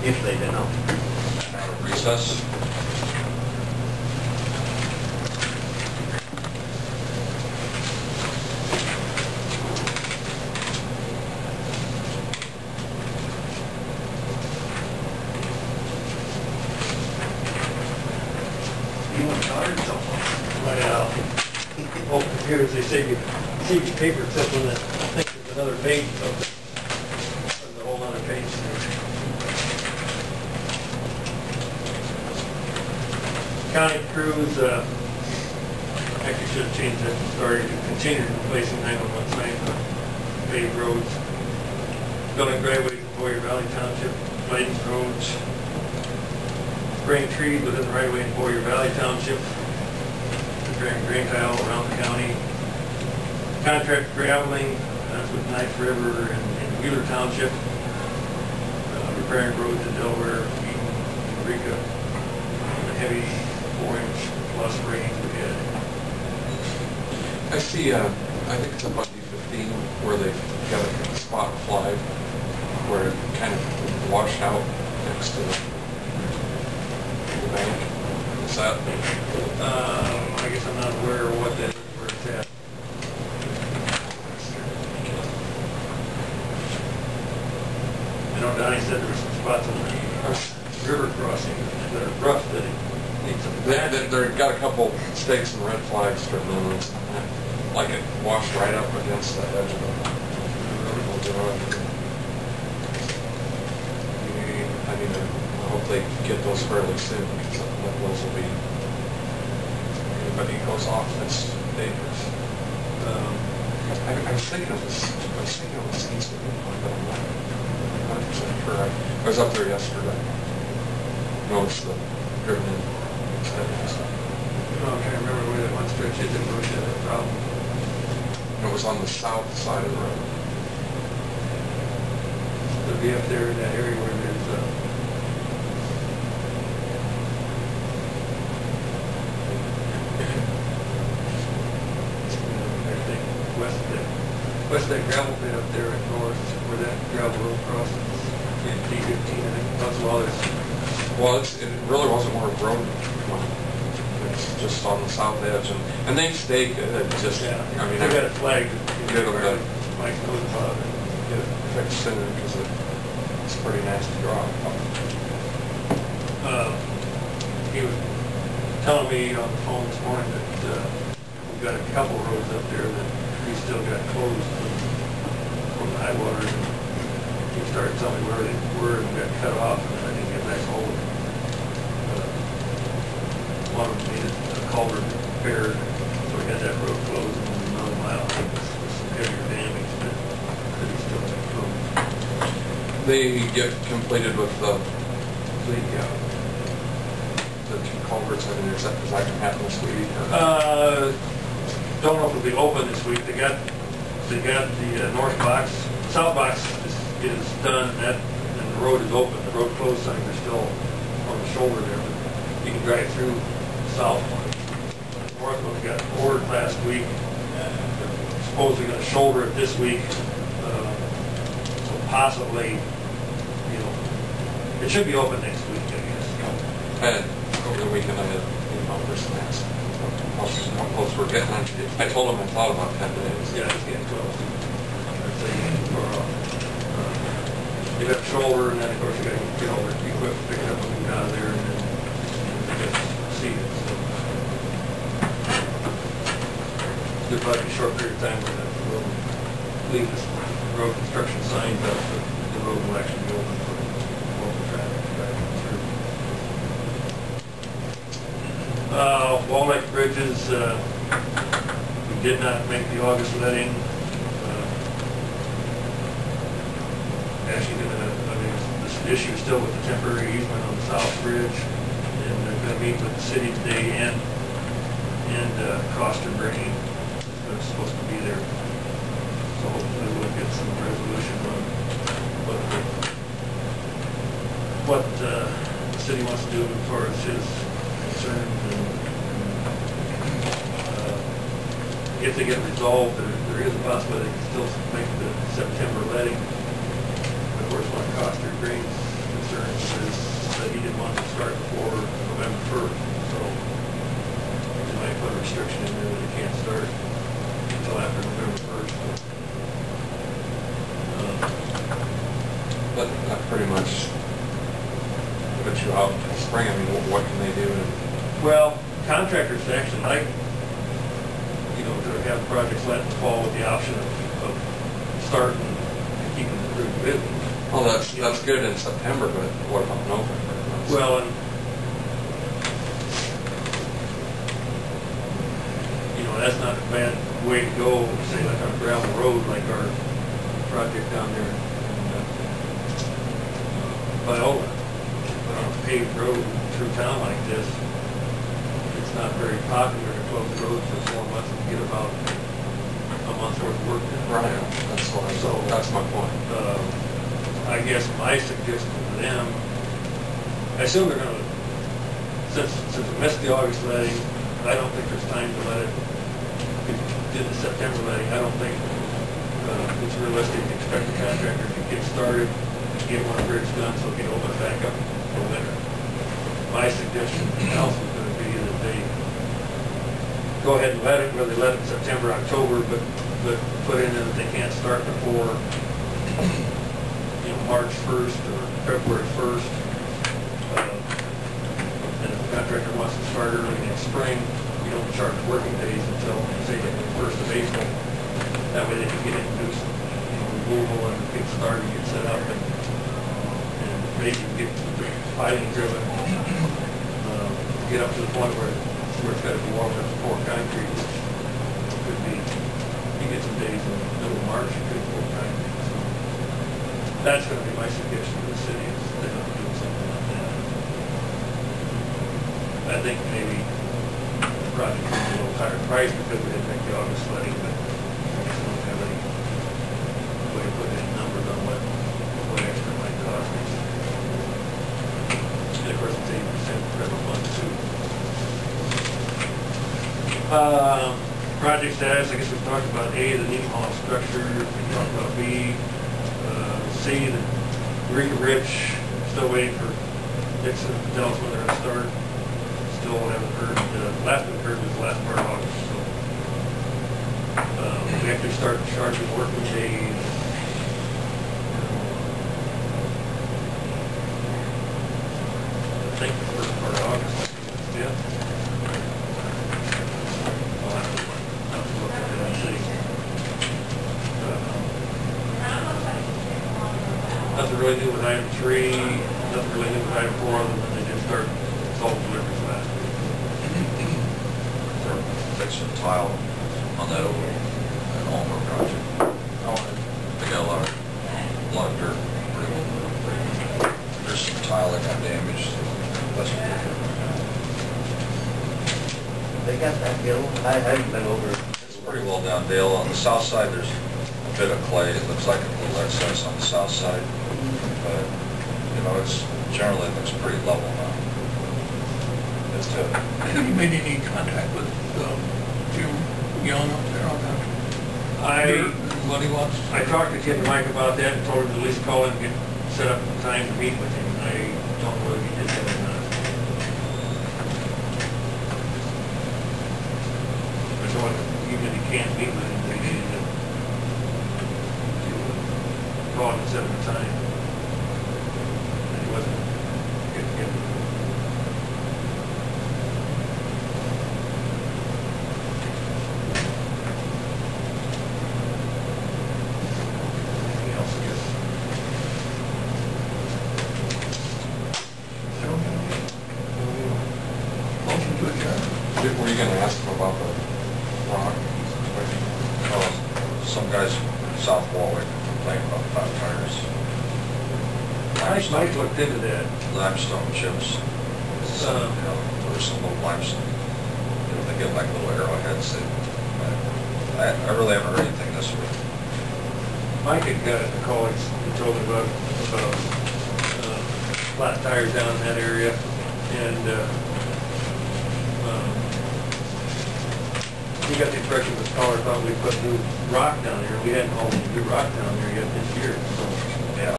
if they didn't know. Recess. You want to start or something? Well, oh, computers, they save you paper except when I think there's another page, so there's a whole other page there. County crews, actually should have changed that story to continue replacing 911 signs on paved roads, building driveways in Boyer Valley Township, lighting roads, spraying trees within the right of way in Boyer Valley Township, preparing drain tile around the county, contract graveling, that's with Knife River and Wheeler Township, repairing roads in Delaware, Eden, Eureka, the heavy 4-inch plus rain we had. I see, I think it's up on D15 where they've got a spot flag where it kind of washed out next to the bank. Is that? I guess I'm not aware of what that is, where it's at. I know Donnie said there were some spots on the river crossing that are rough that need some patching. They've got a couple stakes and red flags for them. Like it washed right up against the edge of the road. I mean, I hope they get those fairly soon because those will be, anybody who goes off, that's dangerous. I was thinking of this, Eastern one, but I'm not 100% sure. I was up there yesterday. Noticed the driven in stuff. I can't remember where that one stretch is in Roche had that problem. It was on the south side of the road. It'll be up there in that area where there's everything west of that gravel pit up there at north where that gravel road crosses in D15. I think that's well there's. Well, it really wasn't where a road went. It's just on the south edge, and they staked it. It just, Yeah, I mean, they got it flagged. Get them to Mike knows about it. get it fixed sooner because it's a pretty nasty drop. He was telling me on the phone this morning that we've got a couple roads up there that we still got closed from the high water. He started telling me where they were and got cut off, and I didn't get back hold of it. One of them needed a culvert repaired, so we got that road closed another mile. I think with some heavier damage that he still got closed. They get completed with the Yeah. two culverts. I mean, is that can happen this week? Don't know if it'll be open this week. They got the north box, south box is done, and the road is open. The road closed signs are still on the shoulder there, but you can drive through the south one. The north one got ordered last week. They're supposedly going to shoulder it this week, so possibly, it should be open next week, I guess. And over the weekend I had person asked how close we're getting. I told him I thought about 10 days. Yeah, it's getting close. I'd say getting far off. You got shoulder, and then of course you got to get all the equipment, pick it up and move out of there, and then just see it. So there's probably a short period of time where we'll leave this road construction signs up, but the road will actually be open for local traffic driving through. Wall Lake Bridges, we did not make the August letting. Actually, this issue is still with the temporary easement on the South Bridge, and they're going to meet with the city today and Coster Grain is supposed to be there. So hopefully we'll get some resolution on what the city wants to do as far as his concerned. If they get resolved, there is a possibility they can still make the September letting. Of course, what Coster Grain's concerns that pretty much puts you out until spring. I mean, what can they do? Well, contractors actually like, to have projects let in the fall with the option of starting and keeping the crew busy. Oh, that's good in September, but what about November? Well, and that's not a bad way to go, say like on a gravel road, like our project down there in Viola. But on a paved road through town like this, it's not very popular to close the road for 4 months and get about a month's worth of work done. Right, that's my point. I guess my suggestion to them, I assume they're gonna, since we missed the August letting, I don't think there's time to let it, did the September letting, I don't think it's realistic to expect the contractor to get started, get one bridge done, so we can open it back up for winter. My suggestion to the council is gonna be that they go ahead and let it, whether they let it in September, October, but put in that they can't start before, March 1st or February 1st. And if the contractor wants to start early next spring, you don't charge working days until, say, the 1st of April. That way they can get in and do some, removal and get started, get set up, and maybe get the piling driven, get up to the point where it's got to be warm enough to pour concrete, which could be, you get some days in the middle of March, you could pour concrete. So that's going to be my suggestion to the city, is they don't do something like that. I think maybe the project would be a little higher price because we didn't make the August letting, but I guess I don't have any way to put any numbers on what extra it might cost us. And of course, it's 8% federal funds too. Project status, I guess we've talked about A, the Needham Hall structure, we talked about B, C, the Eureka Rich, still waiting for Dixon to tell us when they're going to start. Still haven't heard, last we heard was the last part of August, so. We actually start charging working days. I think the first part of August, yeah. I'll have to look at it and see. Nothing really new with item 3, nothing really new with item 4, other than they did start salt deliveries last week. Fixing tile on that old Almer project. They got a lot of dirt. There's some tile that got damaged. That's what they're doing right now. They got that hill, I haven't been over. It's pretty well down, Dale. On the south side, there's a bit of clay. It looks like a little excess on the south side. But, it's generally looks pretty level now. Have you made any contact with Jim Young up there on that? What he wants? I talked to Kid Mike about that and told him to at least call him and get set up a time to meet with him. I don't know if he did that or not. I told him even if he can't meet with him, they needed to call him and set up a time. And he wasn't good to get with him. Were you going to ask him about the rock? Oh, some guys South Warwick complain about flat tires. Mike looked into that. Limestone chips. There's some little limestone. They get like little arrowheads. I really haven't heard anything this week. Mike had got a call, he told me about flat tires down in that area, and he got the impression the caller thought we put new rock down here. We hadn't hauled any new rock down there yet this year, so